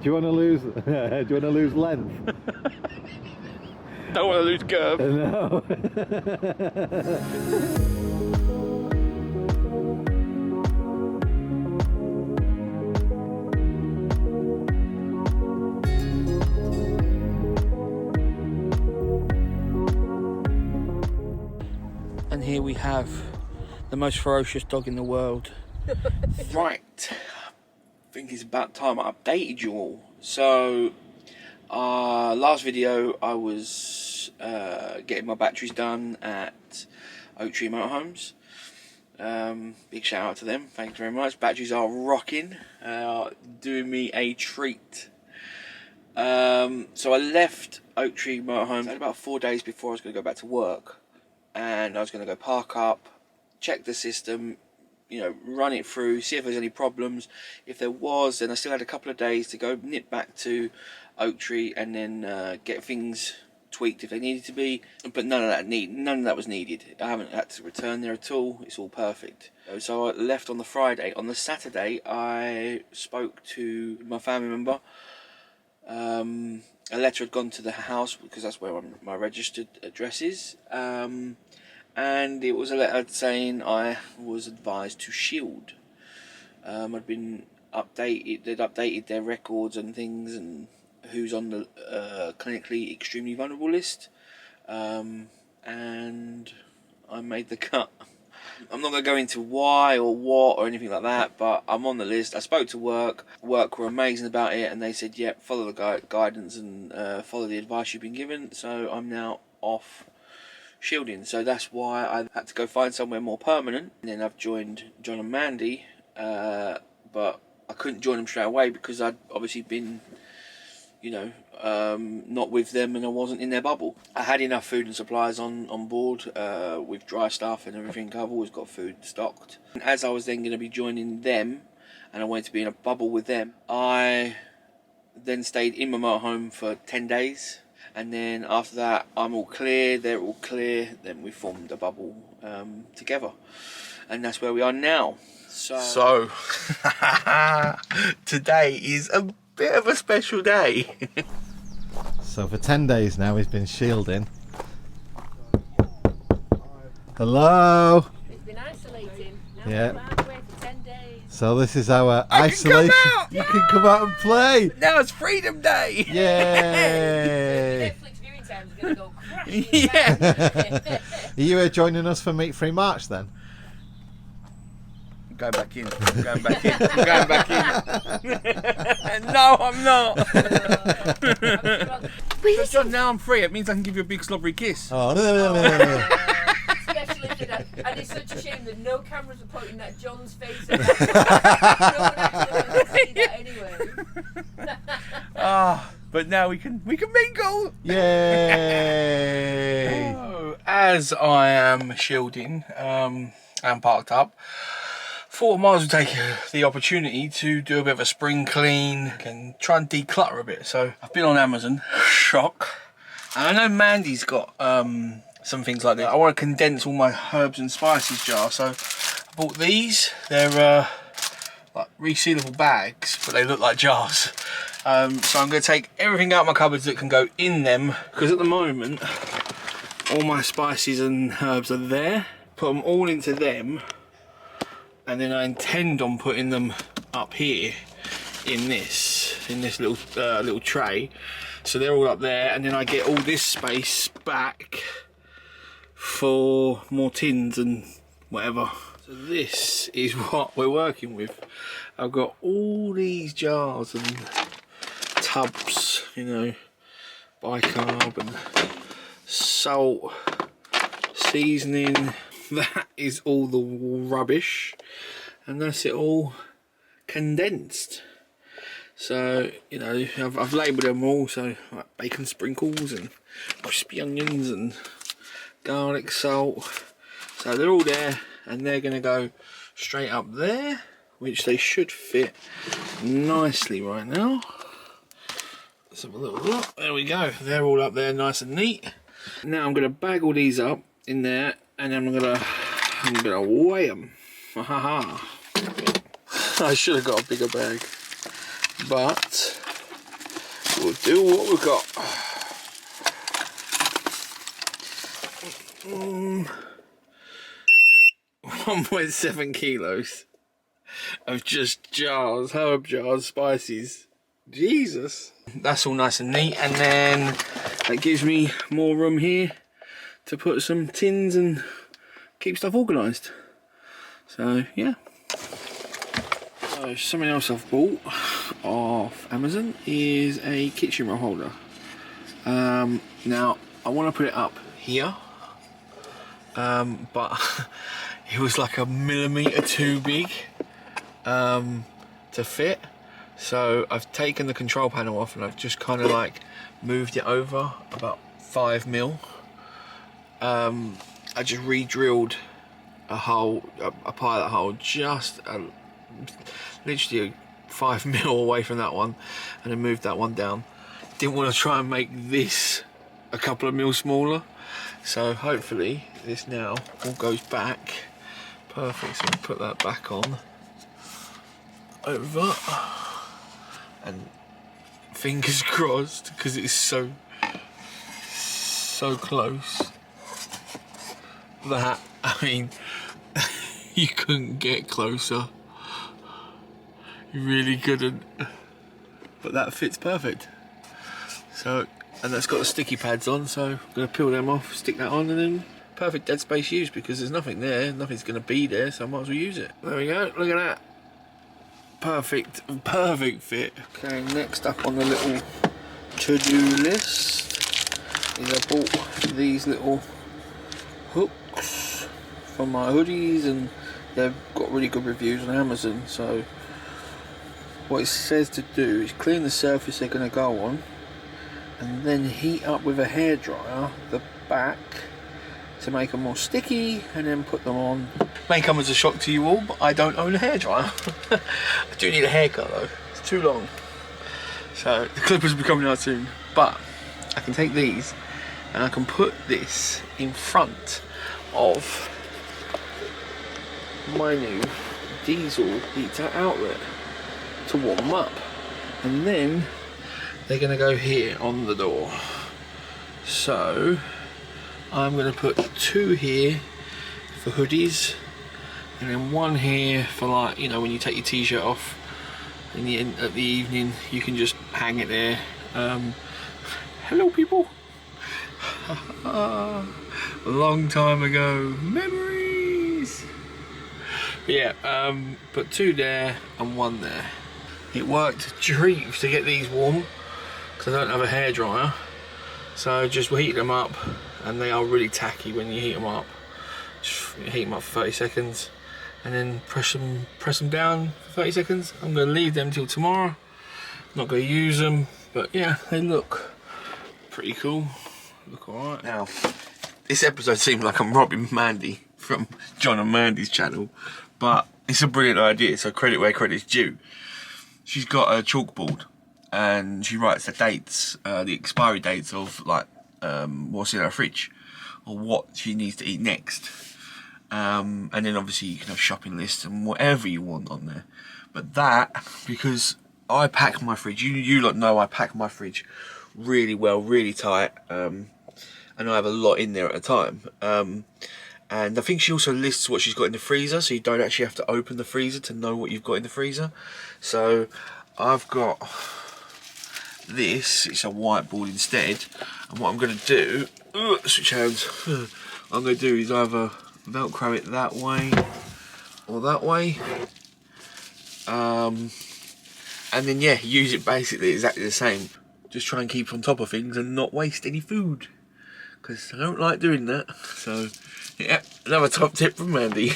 you want to lose? Do you want to lose length? Don't want to lose curve. No. And here we have the most ferocious dog in the world. Right, I think it's about time I updated you all. So, last video I was getting my batteries done at Oak Tree Motorhomes. Big shout out to them, thanks very much. Batteries are rocking, doing me a treat. So I left Oak Tree Motorhomes about 4 days before I was going to go back to work. And I was going to go park up, check the system, you know, run it through, see if there's any problems. If there was, then I still had a couple of days to go nip back to Oak Tree and then get things tweaked if they needed to be. But none of that was needed. I haven't had to return there at all. It's all perfect. So I left on the Friday. On the Saturday, I spoke to my family member. A letter had gone to the house because that's where my registered address is, and it was a letter saying I was advised to shield. I'd been updated; they'd updated their records and things, and who's on the clinically extremely vulnerable list, and I made the cut. I'm not going to go into why or what or anything like that, but I'm on the list. I spoke to work. Work were amazing about it, and they said, yeah, follow the guidance and follow the advice you've been given. So I'm now off shielding. So that's why I had to go find somewhere more permanent. And then I've joined John and Mandy, but I couldn't join them straight away because I'd obviously been, you know, not with them, and I wasn't in their bubble. I had enough food and supplies on board with dry stuff and everything. I've always got food stocked. And as I was then going to be joining them, and I wanted to be in a bubble with them, I then stayed in my motorhome for 10 days. And then after that, I'm all clear, they're all clear. Then we formed a bubble together. And that's where we are now. So today is a bit of a special day. So for 10 days now he's been shielding. Hello. He's been isolating. Now Yeah. we're out away for 10 days. So this is our isolation. You can come out and play. Now it's Freedom Day. Yay! Netflix viewing time's going to go crashing. Yeah. Are you joining us for Meat Free March then? Go back in. I'm going back in. I'm going back in. No, I'm not. So John, now I'm free. It means I can give you a big slobbery kiss. Oh, no. Especially for that. And it's such a shame that no cameras are pointing at John's face. No one actually wants to see that anyway. But now we can mingle. Yay! So, as I am shielding and parked up, thought I might as well take the opportunity to do a bit of a spring clean and try and declutter a bit. So I've been on Amazon, shock, and I know Mandy's got some things like that. I want to condense all my herbs and spices jar, so I bought these. They're like resealable bags, but they look like jars. So I'm going to take everything out of my cupboards that can go in them, because at the moment all my spices and herbs are there. Put them all into them. And then I intend on putting them up here in this little tray. So they're all up there, and then I get all this space back for more tins and whatever. So this is what we're working with. I've got all these jars and tubs, you know, bicarb and salt, seasoning. That is all the rubbish, and that's it all condensed. So, you know, I've labelled them all, so like bacon sprinkles and crispy onions and garlic salt. So they're all there, and they're going to go straight up there, which they should fit nicely right now. Let's have a little look. There we go. They're all up there nice and neat. Now I'm going to bag all these up in there, and then I'm gonna weigh them. I should have got a bigger bag, but we'll do what we've got. 1.7 kilos of just jars, herb jars, spices. Jesus. That's all nice and neat, and then that gives me more room here to put some tins and keep stuff organised. So yeah. So something else I've bought off Amazon is a kitchen roll holder. Now I want to put it up here, but it was like a millimetre too big to fit. So I've taken the control panel off and I've just kind of like moved it over about 5 mil. I just re-drilled a hole, a pilot hole, just literally 5 mil away from that one, and then moved that one down. Didn't want to try and make this a couple of mil smaller, so hopefully this now all goes back perfect. So I'll put that back on over, and fingers crossed, because it's so close that, I mean, you couldn't get closer. You really couldn't. But that fits perfect. So, and that's got the sticky pads on, so I'm going to peel them off, stick that on, and then perfect dead space use, because there's nothing there, nothing's going to be there, so I might as well use it. There we go, look at that. Perfect fit. Okay, next up on the little to-do list is I bought these little hooks for my hoodies, and they've got really good reviews on Amazon. So what it says to do is clean the surface they're going to go on, and then heat up with a hairdryer the back to make them more sticky, and then put them on. May come as a shock to you all, but I don't own a hairdryer. I do need a haircut though, it's too long. So the clippers will be coming out soon, but I can take these and I can put this in front of my new diesel heater outlet to warm them up, and then they're going to go here on the door. So I'm going to put 2 here for hoodies, and then 1 here for, like, you know, when you take your t-shirt off in the end, at the evening, you can just hang it there. Hello people. A long time ago, memories. But yeah, put 2 there and 1 there. It worked dreams to get these warm because I don't have a hairdryer, so just heat them up, and they are really tacky when you heat them up. Just heat them up for 30 seconds and then press them down for 30 seconds. I'm going to leave them till tomorrow. Not going to use them, but yeah, they look pretty cool. Look alright. Now, this episode seems like I'm robbing Mandy from John and Mandy's channel, but it's a brilliant idea, so credit where credit's due. She's got a chalkboard and she writes the dates, the expiry dates of, like, what's in her fridge or what she needs to eat next. And then obviously you can have shopping lists and whatever you want on there. But that, because I pack my fridge, you lot know I pack my fridge really well, really tight, and I have a lot in there at a time. And I think she also lists what she's got in the freezer, so you don't actually have to open the freezer to know what you've got in the freezer. So I've got this, it's a whiteboard instead, and what I'm going to do, switch hands, I'm going to do is either Velcro it that way or that way, and then yeah, use it basically exactly the same. Just try and keep on top of things and not waste any food, because I don't like doing that. So yeah, another top tip from Mandy,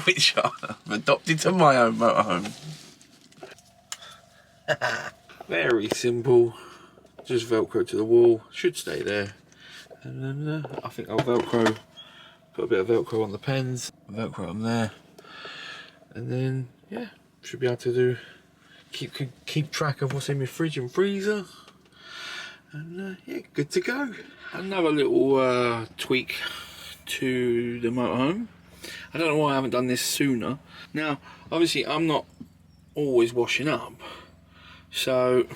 which I've adopted to my own motorhome. Very simple, just Velcro to the wall, should stay there. And then I think I'll Velcro, put a bit of Velcro on the pens, Velcro them there, and then yeah, should be able to do keep track of what's in my fridge and freezer, and yeah, good to go. Another little tweak to the motorhome. I don't know why I haven't done this sooner. Now, obviously, I'm not always washing up, so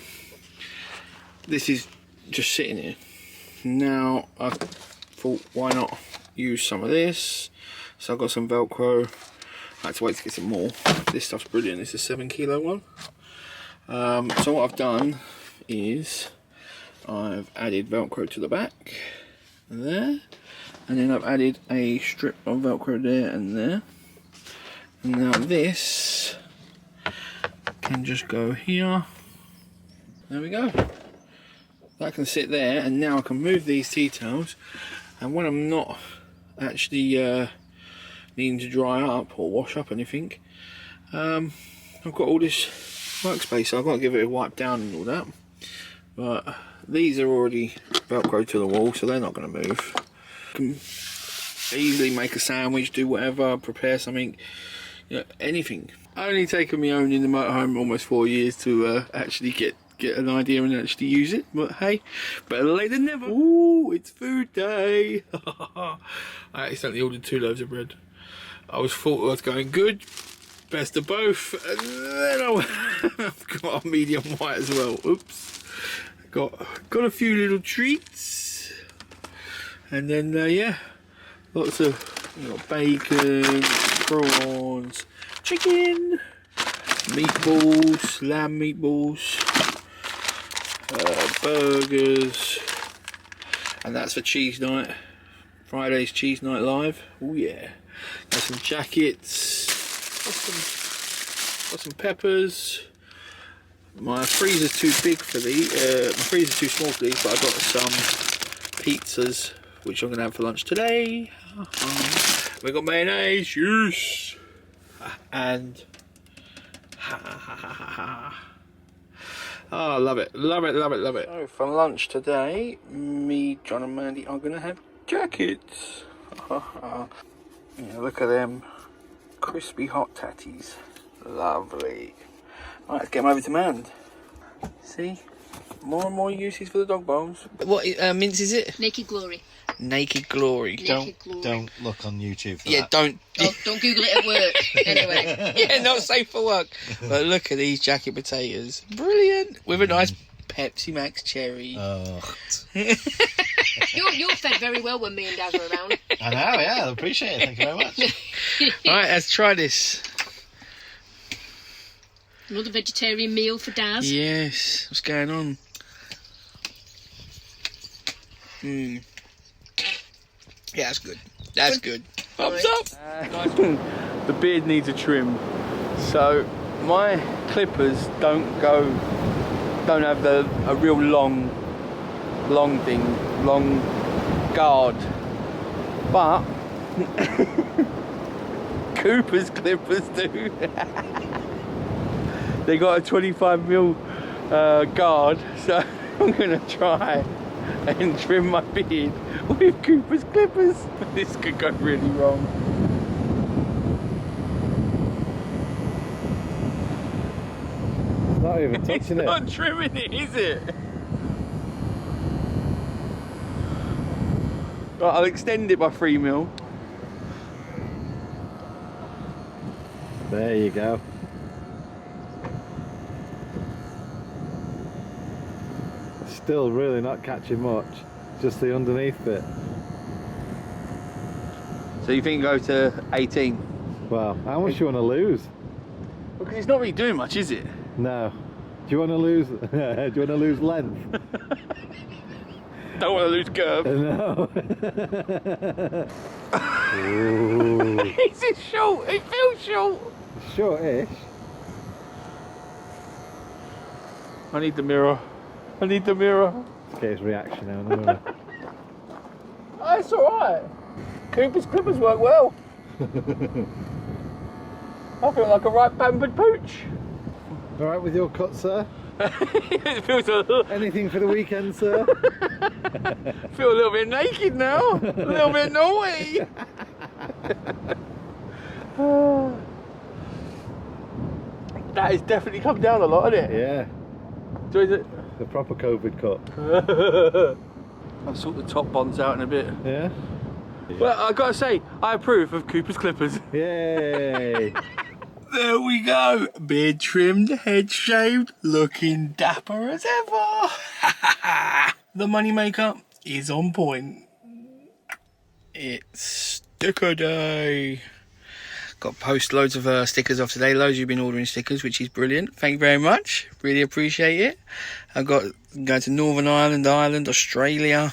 this is just sitting here. Now I thought, why not use some of this? So I've got some Velcro. I had to wait to get some more. This stuff's brilliant. It's a 7 kilo one. So what I've done is I've added Velcro to the back there, and then I've added a strip of Velcro there and there. And now this can just go here. There we go. That can sit there, and now I can move these tea towels, and when I'm not actually needing to dry up or wash up anything, I've got all this workspace, so I've got to give it a wipe down and all that. But these are already Velcro to the wall, so they're not going to move. I can easily make a sandwich, do whatever, prepare something, you know, anything. Only taken me own in the motorhome almost 4 years to actually get an idea and actually use it, but hey, better late than never. Ooh, it's food day. I accidentally ordered 2 loaves of bread. I thought I was going good, best of both, and then I've got a medium white as well. Oops. Got a few little treats, and then yeah, lots of bacon, prawns, chicken, meatballs, lamb meatballs, burgers, and that's for cheese night. Friday's cheese night live. Oh yeah. Got some jackets. Got some peppers. My freezer's too big for these. My freezer's too small for these, but I've got some pizzas which I'm gonna have for lunch today. We've got mayonnaise, yes, and oh, I love it, love it, love it, love it. So for lunch today, me, John and Mandy are gonna have jackets. Yeah, look at them crispy hot tatties, lovely. Right, let's get them over to Mand. See, more and more uses for the dog bones. What mince is it? Naked Glory. Naked Glory. Naked Glory. Don't look on YouTube for Yeah, that. don't Google it at work. Anyway. yeah, not safe for work. But look at these jacket potatoes. Brilliant. With a nice Pepsi Max cherry. Oh. You're fed very well when me and Daz are around. I know, yeah, I appreciate it. Thank you very much. Alright, let's try this. Another vegetarian meal for Daz. Yes. What's going on? Yeah, that's good. That's good. Thumbs up. The beard needs a trim. So my clippers don't have a real long guard, but Cooper's clippers do. They got a 25mm guard, so I'm gonna try and trim my beard with Cooper's clippers. This could go really wrong. It's not even touching it. Not trimming it, is it? Right, I'll extend it by 3mm. There you go. Still really not catching much, just the underneath bit. So you think go to 18? Well, how much do you want to lose? Because it's not really doing much, is it? No. Do you want to lose? Do you want to lose length? Don't want to lose curve. No. Ooh. Is it short? It feels short. Shortish. I need the mirror. I need the mirror. Let's get his reaction now. No. Oh, it's alright. Cooper's clippers work well. I feel like a right pampered pooch. All right with your cut, sir? It feels a little... Anything for the weekend, sir? feel a little bit naked now. A little bit naughty. That has definitely come down a lot, hasn't it? Yeah. So is it? The proper COVID cut. I'll sort the top bonds out in a bit. Yeah? Well, I've got to say, I approve of Cooper's clippers. Yay! There we go. Beard trimmed, head shaved, looking dapper as ever. the moneymaker is on point. It's sticker day. Got to post loads of stickers off today. Loads of you have been ordering stickers, which is brilliant. Thank you very much. Really appreciate it. I've got going to Northern Ireland, Australia.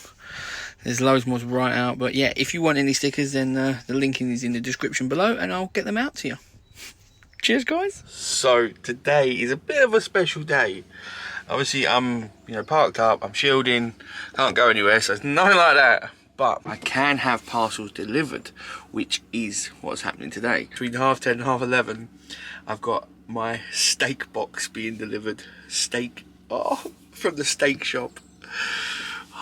There's loads more to write out. But yeah, if you want any stickers, then the link is in the description below and I'll get them out to you. Cheers, guys. So today is a bit of a special day. Obviously, I'm parked up, I'm shielding, can't go anywhere, so it's nothing like that. But I can have parcels delivered, which is what's happening today. Between 10:30 and 11:30, I've got my steak box being delivered. Steak, from the steak shop.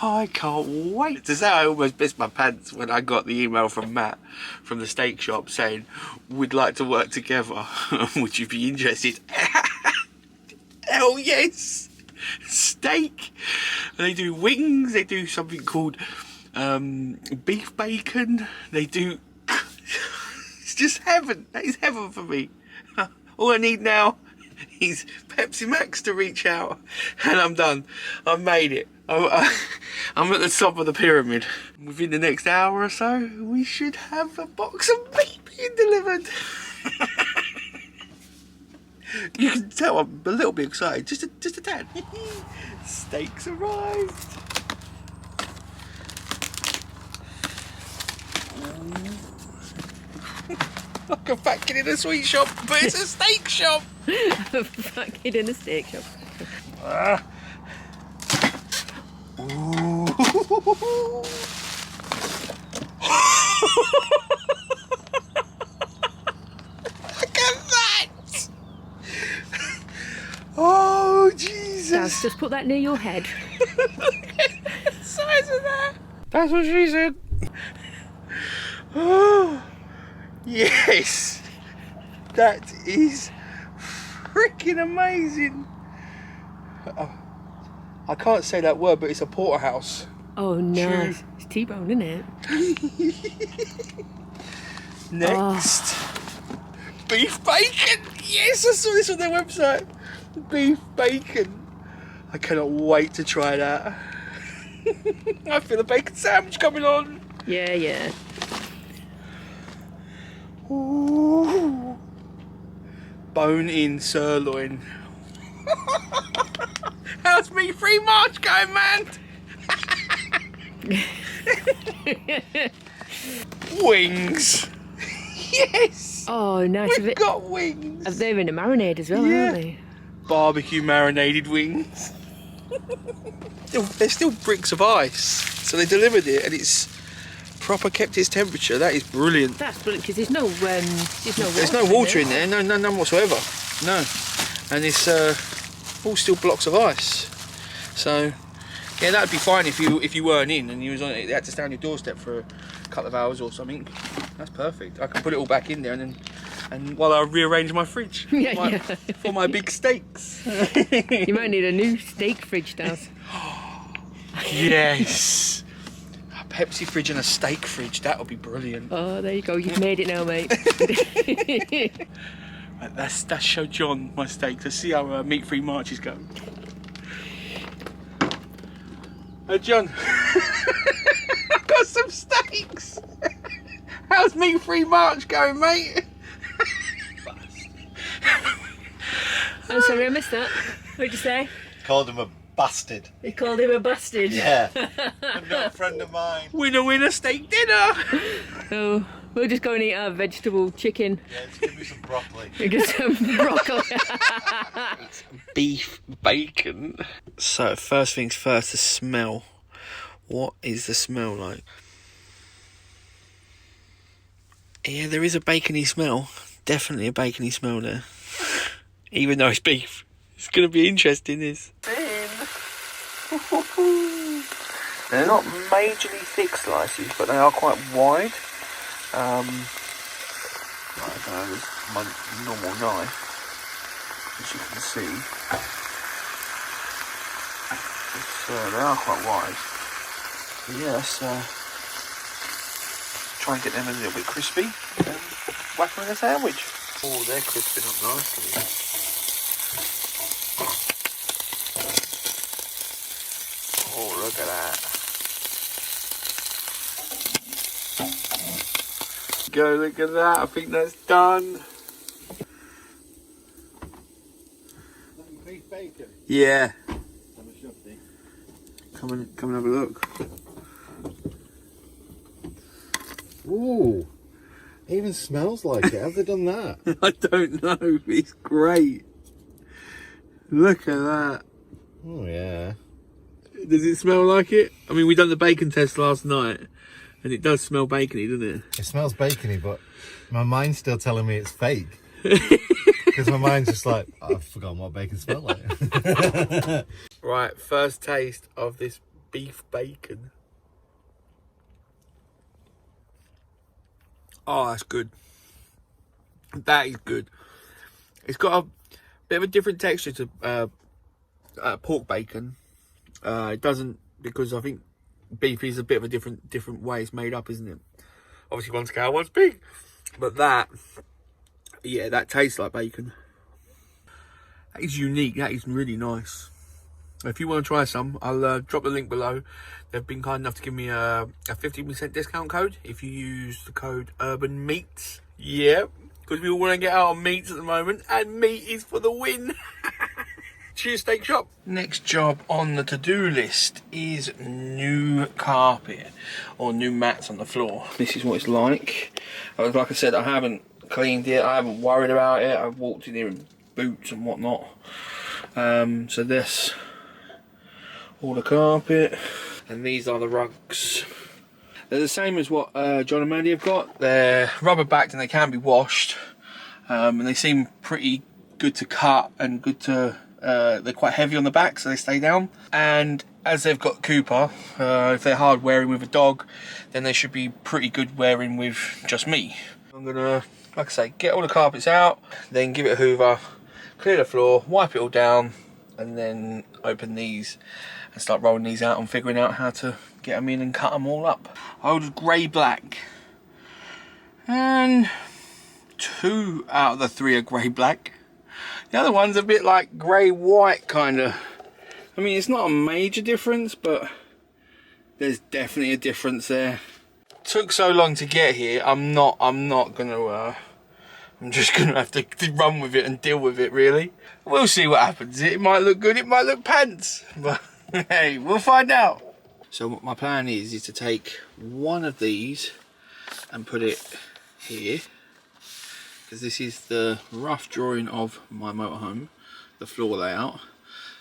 Oh, I can't wait. To say I almost pissed my pants when I got the email from Matt from the steak shop saying, we'd like to work together. Would you be interested? Hell yes. Steak. They do wings. They do something called beef bacon. They do... It's just heaven. That is heaven for me. All I need now is Pepsi Max to reach out and I'm done. I've made it. I'm at the top of the pyramid. Within the next hour or so, we should have a box of meat being delivered. You can tell I'm a little bit excited, just a tad. Steaks arrived. Like a fat kid in a sweet shop, but it's a steak shop. Fat kid in a steak shop. Ooh. Look at that! Oh Jesus! Daz, just put that near your head. Look at the size of that! That's what she said. Oh yes! That is freaking amazing! I can't say that word, but it's a porterhouse. Oh, nice. It's T-bone, isn't it? Next, beef bacon. Yes, I saw this on their website. Beef bacon. I cannot wait to try that. I feel a bacon sandwich coming on. Yeah. Ooh. Bone-in sirloin. How's meat-free March going, man? Wings. Yes. Oh, nice. We've got wings. They're in a marinade as well, aren't they? Barbecue marinated wings. They're still bricks of ice, so they delivered it, and it's proper kept its temperature. That is brilliant. That's brilliant because there's no water. There's no water in there. None whatsoever. No, and it's all still blocks of ice. So yeah, that'd be fine if you weren't in and you was on it. They had to stay on your doorstep for a couple of hours or something. That's perfect. I can put it all back in there and while I rearrange my fridge for my big steaks. You might need a new steak fridge, Daz. Yes. A Pepsi fridge and a steak fridge. That would be brilliant. Oh, there you go. You've made it now, mate. Right, that's show John my steaks. Let's see how meat-free March is going. John, I've got some steaks. How's meat-free March going, mate? I'm sorry, I missed that. What'd you say? Called him a bastard. They called him a bastard. Yeah. Not a friend of mine. Winner steak dinner. Oh, we'll just go and eat our vegetable chicken. Yeah, just give me some broccoli. Get some broccoli. Beef bacon. So first things first, the smell. What is the smell like? Yeah, there is a bacony smell. Definitely a bacony smell there. Even though it's beef. It's going to be interesting, this. They're not majorly thick slices, but they are quite wide. I don't know, with my normal knife, as you can see. They are quite wide. But yeah, let's try and get them a little bit crispy and whack them in a sandwich. Oh, they're crisping up nicely. Oh, look at go, look at that. I think that's done. Beef bacon. Yeah. Come and have a look. Ooh, it even smells like it. Have they done that? I don't know. It's great. Look at that. Oh yeah. Does it smell like it? I mean, we done the bacon test last night, and it does smell bacony, doesn't it? It smells bacony, but my mind's still telling me it's fake. Because my mind's just like, I've forgotten what bacon smells like. Right, first taste of this beef bacon. Oh, that's good. That is good. It's got a bit of a different texture to pork bacon. It doesn't, because I think beef is a bit of a different way it's made up, isn't it? Obviously, one's cow, one's pig. But that, yeah, that tastes like bacon. That is unique. That is really nice. If you want to try some, I'll drop the link below. They've been kind enough to give me a 15% discount code if you use the code Urban Meats. Yeah, because we all want to get out on meats at the moment, and meat is for the win. Cheers, steak shop. Next job on the to-do list is new carpet or new mats on the floor. This is what it's like. Like I said, I haven't cleaned it. I haven't worried about it. I've walked in here in boots and whatnot. So this, all the carpet, and these are the rugs. They're the same as what John and Mandy have got. They're rubber backed and they can be washed, and they seem pretty good to cut and good to. They're quite heavy on the back, so they stay down. And as they've got Cooper, if they're hard wearing with a dog, then they should be pretty good wearing with just me. I'm gonna, like I say, get all the carpets out, then give it a hoover, clear the floor, wipe it all down, and then open these and start rolling these out and figuring out how to get them in and cut them all up. I ordered grey black, and 2 out of the 3 are grey black. The other one's a bit like grey white kind of. I mean, it's not a major difference, but there's definitely a difference there. Took so long to get here. I'm just gonna have to run with it and deal with it, really. We'll see what happens. It might look good, it might look pants, but hey, we'll find out. So what my plan is to take one of these and put it here, because this is the rough drawing of my motorhome, the floor layout.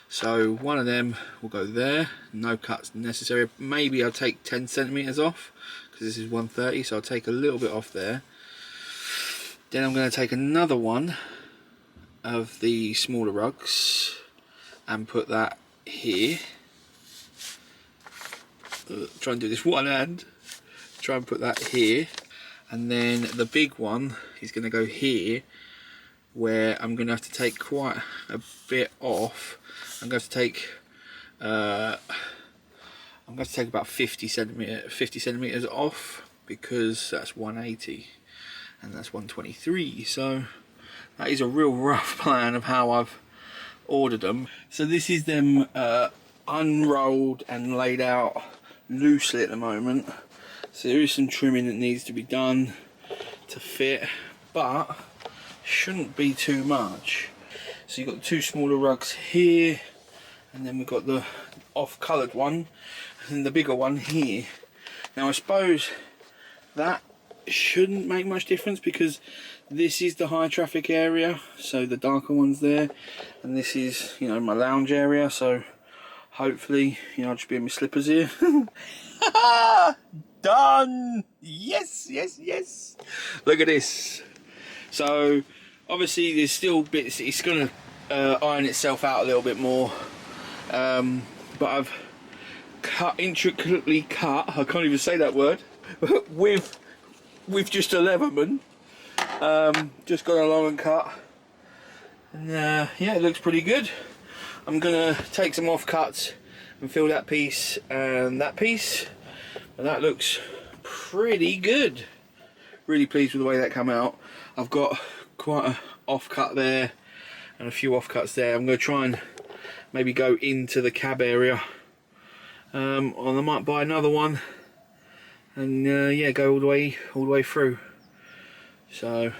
So one of them will go there, no cuts necessary. Maybe I'll take 10 centimeters off, because this is 130, so I'll take a little bit off there. Then I'm going to take another one of the smaller rugs and put that here. Try and do this one hand. Try and put that here. And then the big one is going to go here, where I'm going to have to take quite a bit off. I'm going to take about 50 centimeters off, because that's 180 and that's 123. So that is a real rough plan of how I've ordered them. So this is them unrolled and laid out loosely at the moment. So there is some trimming that needs to be done to fit, but shouldn't be too much. So you've got the 2 smaller rugs here, and then we've got the off-coloured one, and the bigger one here. Now I suppose that shouldn't make much difference, because this is the high traffic area, so the darker one's there, and this is, you know, my lounge area, so hopefully, you know, I'll just be in my slippers here. Done! Yes, yes, yes! Look at this. So obviously there's still bits, it's going to iron itself out a little bit more, but I've intricately cut, I can't even say that word, with just a Leatherman. Just gone along and cut, and yeah, it looks pretty good. I'm gonna take some off cuts and fill that piece and that piece, and that looks pretty good. Really pleased with the way that came out. I've got quite a off cut there and a few off cuts there. I'm gonna try and maybe go into the cab area, or I might buy another one and yeah, go all the way through. So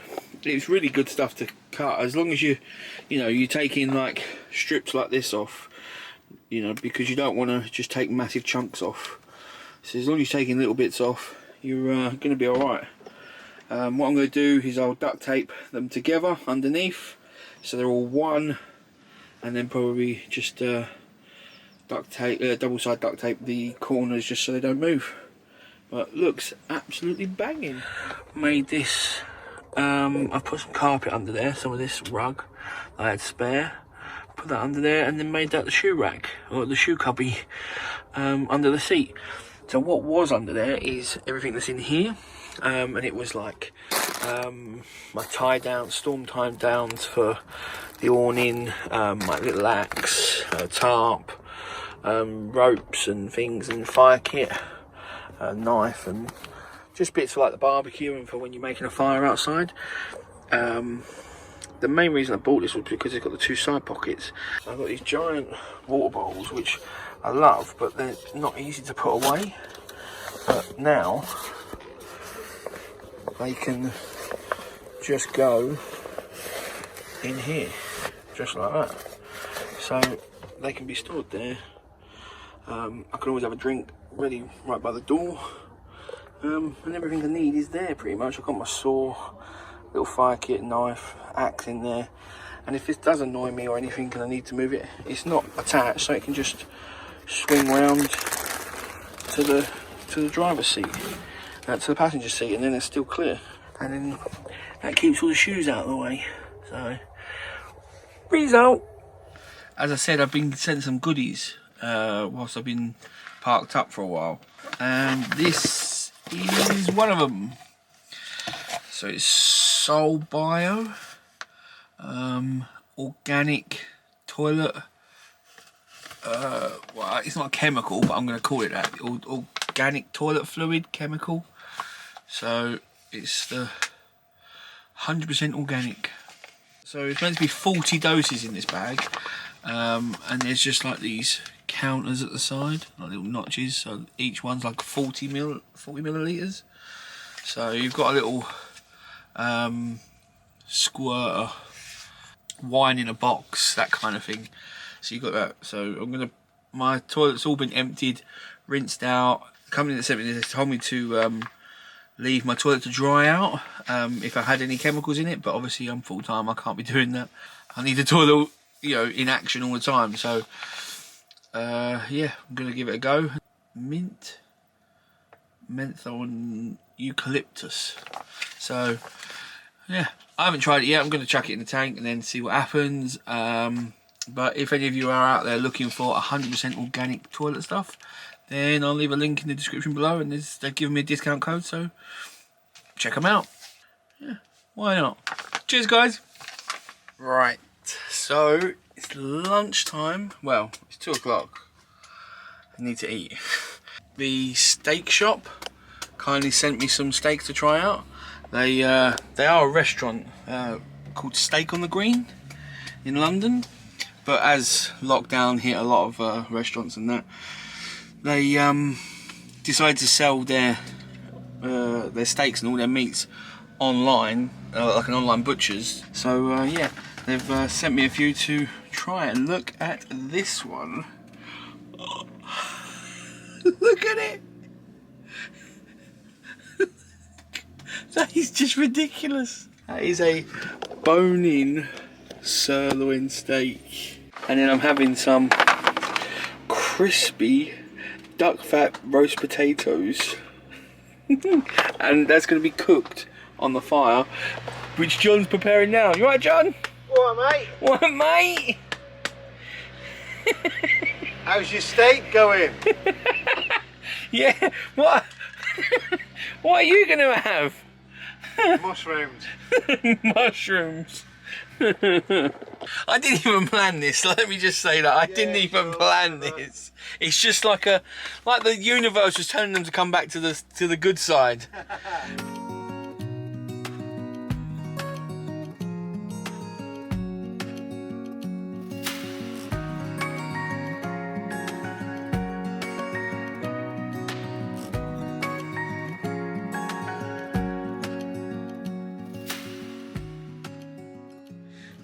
it's really good stuff to cut, as long as you're taking like strips like this off, because you don't want to just take massive chunks off. So as long as you're taking little bits off, you're going to be alright. What I'm going to do is I'll duct tape them together underneath, so they're all one, and then probably just duct tape, double side duct tape the corners just so they don't move. But looks absolutely banging. Made this. I put some carpet under there, some of this rug I had spare. Put that under there, and then made that the shoe rack or the shoe cubby under the seat. So what was under there is everything that's in here, and it was like my tie down, storm tie downs for the awning, my little axe, tarp, ropes and things, and fire kit, knife, and just bits for like the barbecue and for when you're making a fire outside. The main reason I bought this was because it's got the 2 side pockets. I've got these giant water bottles which I love, but they're not easy to put away. But now they can just go in here, just like that. So they can be stored there. I can always have a drink ready right by the door. And everything I need is there pretty much. I've got my saw, little fire kit, knife, axe in there. And if this does annoy me or anything and I need to move it, it's not attached, so it can just swing round to the driver's seat, to the passenger seat, and then it's still clear. And then that keeps all the shoes out of the way. So, result. As I said, I've been sent some goodies whilst I've been parked up for a while, and this is one of them. So it's Solbio, organic toilet. Well, it's not a chemical, but I'm going to call it that. Organic toilet fluid chemical. So it's the 100% organic. So it's meant to be 40 doses in this bag, and there's just like these counters at the side, like little notches. So each one's like 40 milliliters. So you've got a little squirter, wine in a box, that kind of thing. So you got that. So my toilet's all been emptied, rinsed out. The company that sent me this told me to leave my toilet to dry out if I had any chemicals in it, but obviously I'm full time, I can't be doing that. I need the toilet, in action all the time. So yeah, I'm gonna give it a go. Mint, menthol and eucalyptus. So yeah, I haven't tried it yet. I'm gonna chuck it in the tank and then see what happens. But if any of you are out there looking for 100% organic toilet stuff, then I'll leave a link in the description below, and they've given me a discount code, so check them out. Yeah, why not? Cheers, guys. Right, so it's lunchtime. Well, it's 2 o'clock. I need to eat. The steak shop kindly sent me some steaks to try out. They are a restaurant called Steak on the Green in London. But as lockdown hit a lot of restaurants and that, they decided to sell their steaks and all their meats online, like an online butcher's. So yeah, they've sent me a few to try and look at this one. Oh, look at it! That is just ridiculous. That is a bone-in sirloin steak. And then I'm having some crispy duck fat roast potatoes. And that's going to be cooked on the fire, which John's preparing now. You right, John? What, mate? What, mate? How's your steak going? Yeah, what? What are you going to have? Mushrooms. Mushrooms. I didn't even plan this. Let me just say that I didn't even plan this. It's just like the universe was telling them to come back to the good side.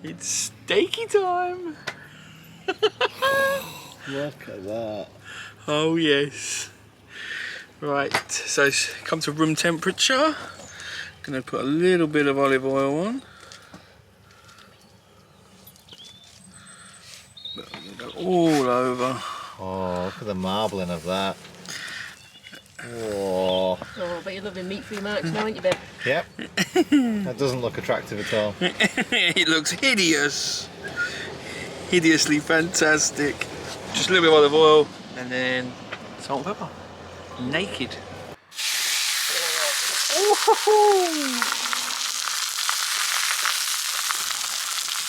It's steaky time. Look at that. Oh yes. Right, so it's come to room temperature. Gonna put a little bit of olive oil on. Go all over. Oh, look at the marbling of that. Whoa. Oh, but you're loving meat-free marks now, aren't you, babe? Yep. That doesn't look attractive at all. It looks hideous. Hideously fantastic. Just a little bit of olive oil and then salt and pepper. Naked. Ooh.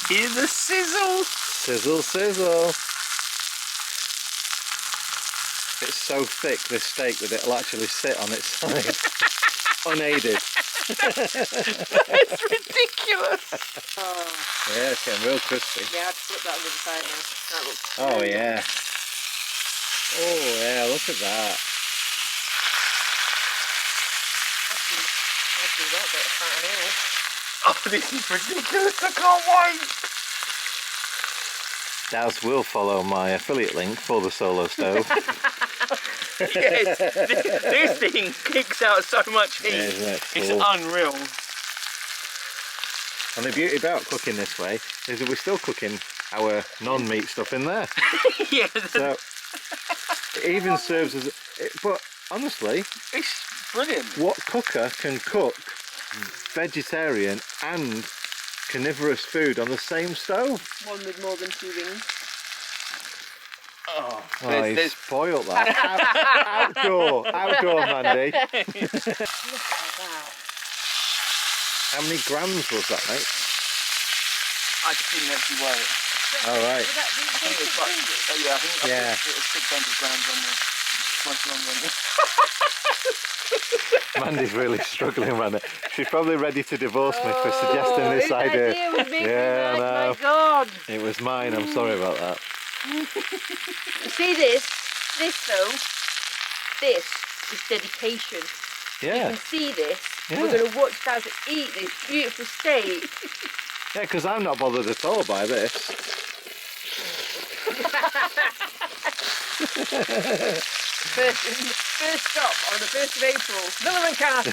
Hear the sizzle. Sizzle, sizzle. It's so thick, this steak, that it'll actually sit on its side. Unaided. It's ridiculous. Yeah, it's getting real crispy. Yeah, I'd flip that over the side now. That looks Oh yeah. Oh yeah, look at that. I'd do that bit of fat and oil. Oh, this is ridiculous. I can't wait. Daz will follow my affiliate link for the Solo Stove. Yes, this thing kicks out so much heat. Yeah, isn't it? It's Cool. unreal. And the beauty about cooking this way is that we're still cooking our non-meat stuff in there. Yeah, So it even serves as but honestly, it's brilliant. what cooker can cook vegetarian and carnivorous food on the same stove? One with more than 2 rings. Oh, Oh, he's spoiled that. Outdoor, Mandy. Look at that. How many grams was that, mate? I just didn't actually weigh it. All right. Would that be I think it was like, yeah, I think Yeah. it was 600 grams on the much longer than Mandy's really struggling around it. She's probably ready to divorce me for suggesting this idea. Yeah, I know. My God. It was mine. I'm sorry about that. You see this though, this is dedication. You Yeah, can see this. Yeah. We're going to watch Daz eat this beautiful steak. yeah, because I'm not bothered at all by this. First stop on the 1st of April, Miller and Carter.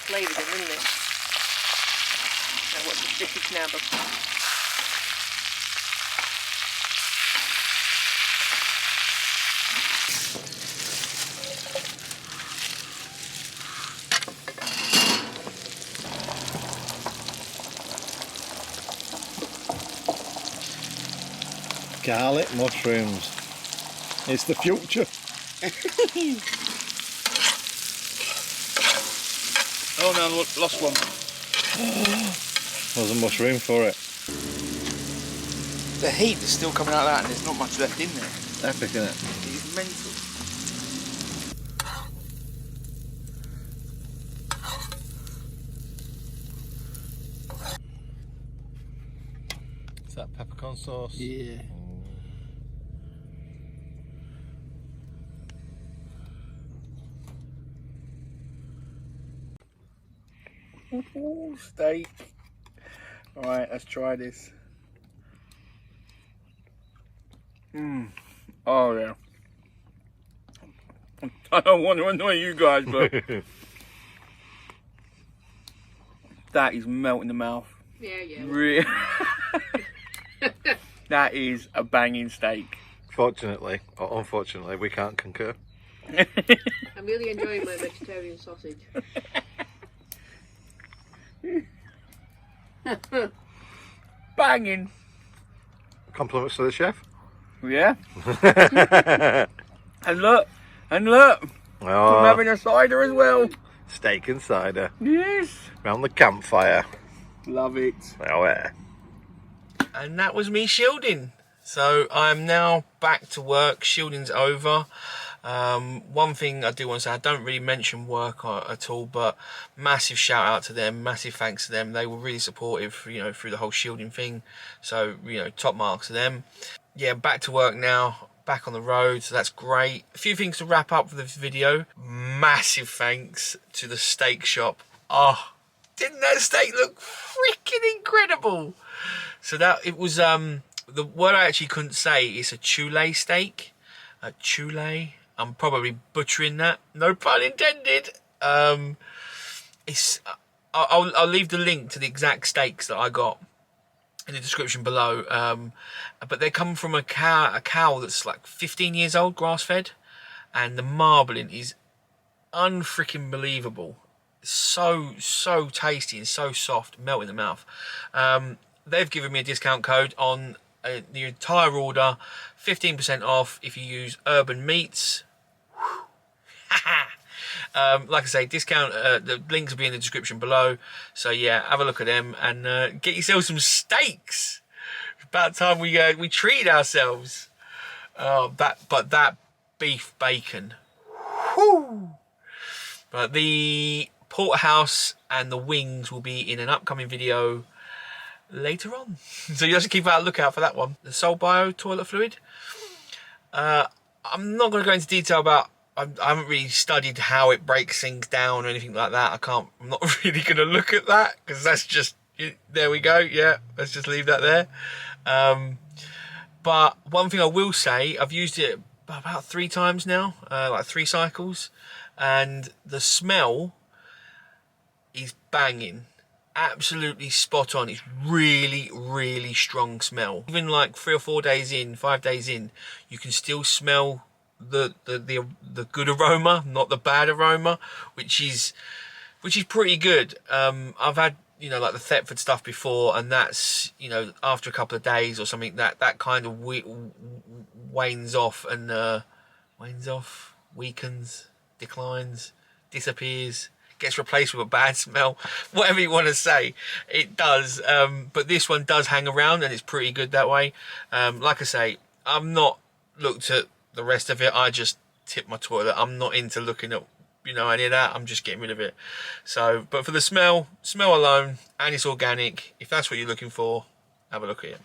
Flavoured him, isn't it? Now watch the sticky snabber. Garlic mushrooms. It's the future. Oh no, lost one. Wasn't much room for it. The heat is still coming out of that and there's not much left in there. Epic, isn't it? It's mental. Is that peppercorn sauce? Yeah. Ooh, steak. Alright, let's try this. Oh yeah. I don't want to annoy you guys, but that is melt in the mouth. Yeah. Really. That is a banging steak. Fortunately, or unfortunately, we can't concur. I'm really enjoying my vegetarian sausage. Banging. Compliments to the chef. Yeah. And look. I'm Oh, having a cider as well. steak and cider Yes. round the campfire. Love it. Oh yeah. And that was me shielding. So I'm now back to work. Shielding's over. One thing I do want to say, I don't really mention work at all, but massive shout out to them, massive thanks to them. They were really supportive, you know, through the whole shielding thing. So, you know, top marks to them. Yeah, back to work now, back on the road, so that's great. A few things to wrap up for this video. Massive thanks to the steak shop. Oh, Didn't that steak look freaking incredible? So that it was the word I actually couldn't say is a chule steak. A chule. I'm probably butchering that. No pun intended. It's I'll leave the link to the exact steaks that I got in the description below. But they come from a cow that's like 15 years old, grass fed, and the marbling is unfreaking believable. So tasty and so soft, melt in the mouth. They've given me a discount code on the entire order, 15% off if you use Urban Meats. Like I say, discount, the links will be in the description below, so yeah, have a look at them and get yourself some steaks. It's about time we treated ourselves. But that beef bacon, whoo. But the porterhouse and the wings will be in an upcoming video later on, so you have to keep a lookout for that one. The Solbio toilet fluid, I'm not going to go into detail about. I haven't really studied how it breaks things down or anything like that. I'm not really going to look at that because that's just, there we go. Yeah, let's just leave that there. But one thing I will say, I've used it about 3 times now, like 3 cycles, and the smell is banging. Absolutely spot on. It's really strong smell. Even like 3 or 4 days in, 5 days in, you can still smell the good aroma, not the bad aroma, which is pretty good. I've had, you know, like the Thetford stuff before, and that's, you know, after a couple of days or something, that kind of wanes off and weakens, declines, disappears, gets replaced with a bad smell, whatever you want to say, it does. But this one does hang around and it's pretty good that way. Like I say, I've not looked at the rest of it. I just tip my toilet. I'm not into looking at, you know, any of that. I'm just getting rid of it. So, but for the smell alone, and it's organic, if that's what you're looking for, have a look at it.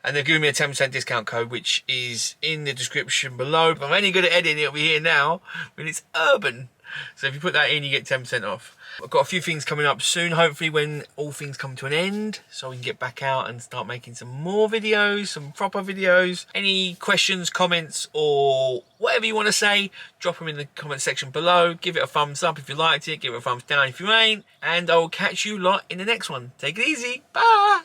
And they've given me a 10% discount code, which is in the description below. If I'm any good at editing, it'll be here now, but it's Urban. So if you put that in, you get 10% off. I've got a few things coming up soon, hopefully when all things come to an end, so we can get back out and start making some more videos, some proper videos. Any questions, comments, or whatever you want to say, drop them in the comment section below. Give it a thumbs up if you liked it, give it a thumbs down if you ain't, and I'll catch you lot in the next one. Take it easy, bye!